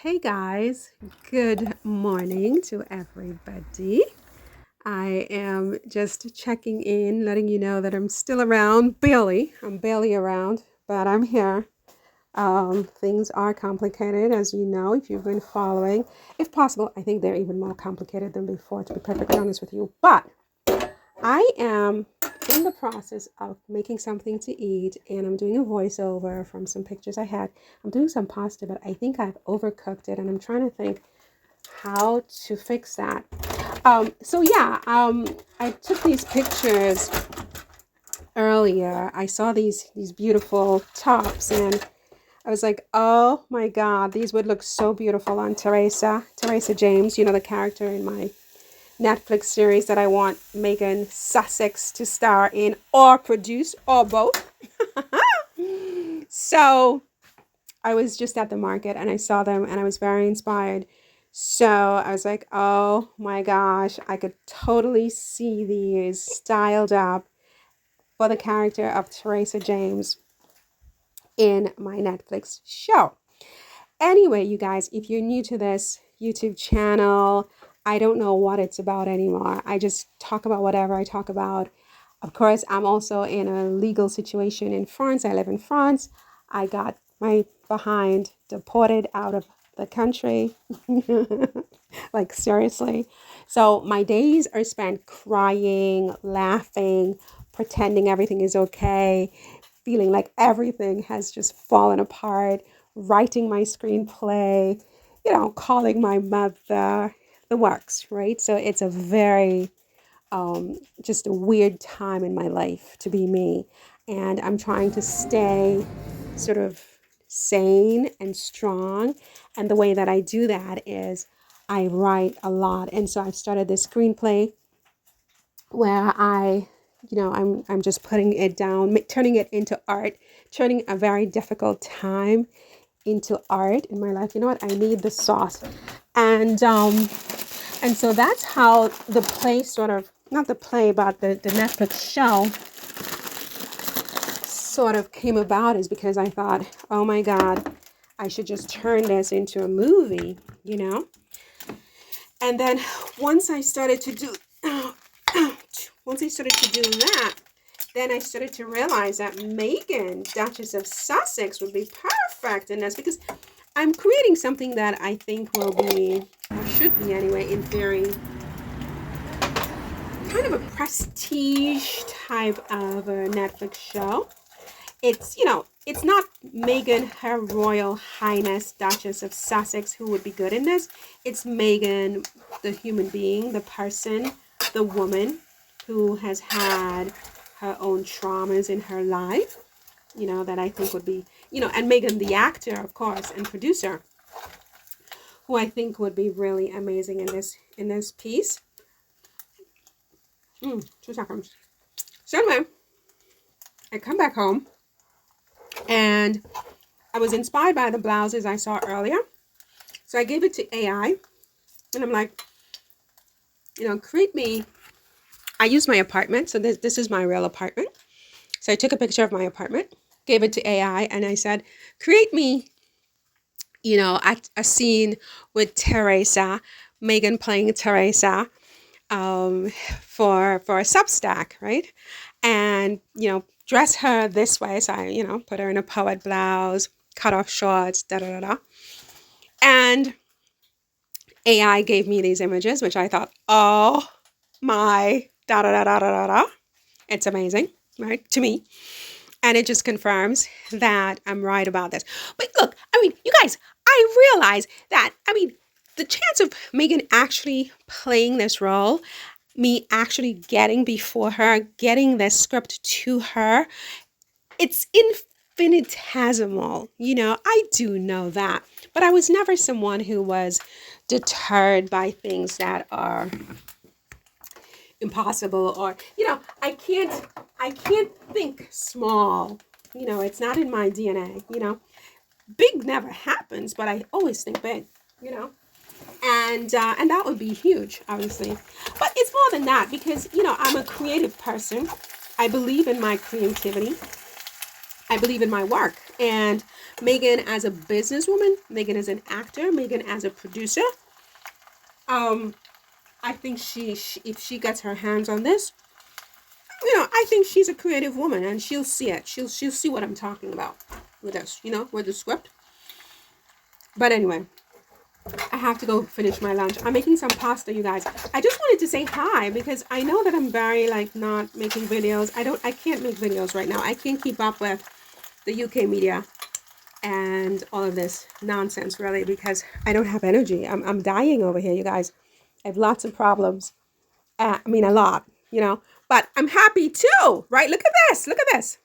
Hey guys, good morning to everybody. I am just checking in, letting you know that I'm still around, barely. I'm barely around, but I'm here. Things are complicated, as you know, if you've been following. If possible, I think they're even more complicated than before, to be perfectly honest with you. But I am in the process of making something to eat, and I'm doing a voiceover from some pictures I had. I'm doing some pasta, but I think I've overcooked it, and I'm trying to think how to fix that. I took these pictures earlier. I saw these beautiful tops, and I was like, oh my God, these would look so beautiful on Teresa James, you know, the character in my Netflix series that I want Meghan Sussex to star in or produce or both. So I was just at the market and I saw them and I was very inspired. So I was like, oh my gosh, I could totally see these styled up for the character of Teresa James in my Netflix show. Anyway, you guys, if you're new to this YouTube channel, I don't know what it's about anymore. I just talk about whatever I talk about. Of course, I'm also in a legal situation in France. I live in France. I got my behind deported out of the country. Like, seriously. So my days are spent crying, laughing, pretending everything is okay, feeling like everything has just fallen apart, writing my screenplay, calling my mother, the works, right? So it's a very, just a weird time in my life to be me. And I'm trying to stay sort of sane and strong. And the way that I do that is I write a lot. And so I've started this screenplay where I'm just putting it down, turning it into art, turning a very difficult time into art in my life. You know what? I need the sauce. And so that's how the play sort of, not the play, but the Netflix show sort of came about, is because I thought, oh my God, I should just turn this into a movie, you know? And then once I started to do, once I started to do that, then I started to realize that Meghan, Duchess of Sussex, would be perfect in this, because I'm creating something that I think will be, or should be anyway, in theory, kind of a prestige type of a Netflix show. It's not Meghan, Her Royal Highness Duchess of Sussex, who would be good in this. It's Meghan, the human being, the person, the woman who has had her own traumas in her life, that I think would be, and Meghan, the actor, of course, and producer, who I think would be really amazing in this piece. 2 seconds. So anyway, I come back home, and I was inspired by the blouses I saw earlier. So I gave it to AI, and I'm like, create me. I use my apartment. So this is my real apartment. So I took a picture of my apartment, gave it to AI, and I said, create me, a scene with Teresa, Meghan playing Teresa, for a Substack, right? And, dress her this way. So I, put her in a poet blouse, cut off shorts, da da da da. And AI gave me these images, which I thought, oh my da da da da da da. It's amazing, right? To me. And it just confirms that I'm right about this. But look, you guys, I realize that, the chance of Meghan actually playing this role, me actually getting before her, getting this script to her, it's infinitesimal. I do know that. But I was never someone who was deterred by things that are impossible, or I can't think small. It's not in my DNA. Big never happens, but I always think big. And that would be huge, obviously. But it's more than that, because I'm a creative person. I believe in my creativity. I believe in my work, And Meghan as a businesswoman, Meghan as an actor, Meghan as a producer, um, I think she if she gets her hands on this, I think she's a creative woman and she'll see it. She'll see what I'm talking about with this, with the script. But anyway, I have to go finish my lunch. I'm making some pasta, you guys. I just wanted to say hi because I know that I'm very like not making videos. I can't make videos right now. I can't keep up with the UK media and all of this nonsense really because I don't have energy. I'm dying over here, you guys. I have lots of problems. I mean, a lot, but I'm happy too, right? Look at this. Look at this.